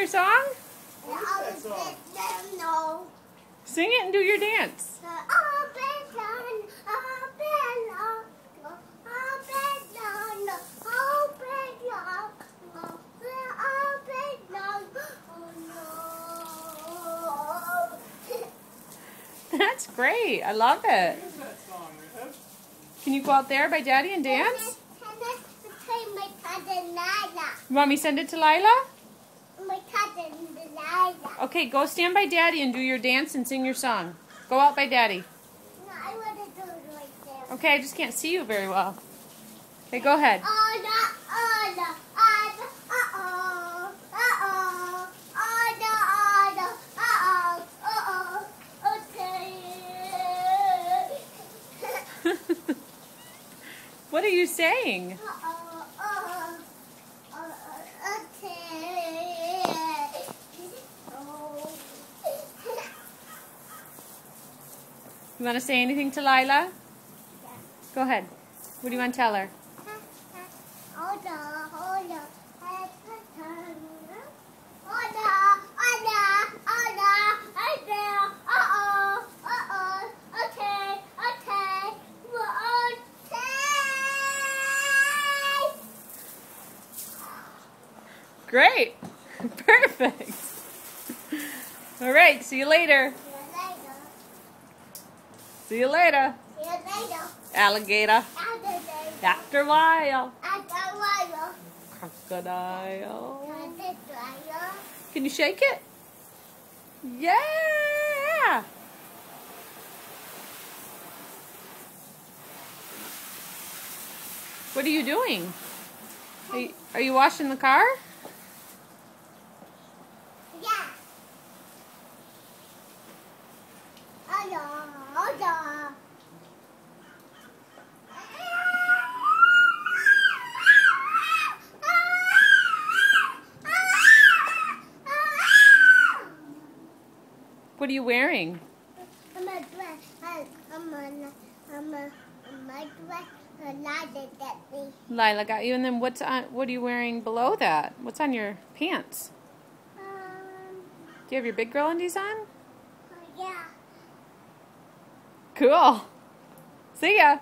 song? No. Sing it and do your dance. That's great. I love it. Can you go out there by Daddy and dance? You want me to send it to Lila? My cousin, Lila. Okay, go stand by Daddy and do your dance and sing your song. Go out by Daddy. No, I want to do it right there. Okay, I just can't see you very well. Okay, go ahead. What are you saying? You want to say anything to Lila? Yeah. Go ahead. What do you want to tell her? Great. Perfect. All right. See you later. See you later. Alligator. After a while. Crocodile. Can you shake it? Yeah. What are you doing? Are you washing the car? Yeah. What are you wearing? I'm a dress. My dress. Lila got me. Lila got you, and then what's on? What are you wearing below that? What's on your pants? Do you have your big girl undies on? Yeah. Cool. See ya.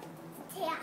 Yeah.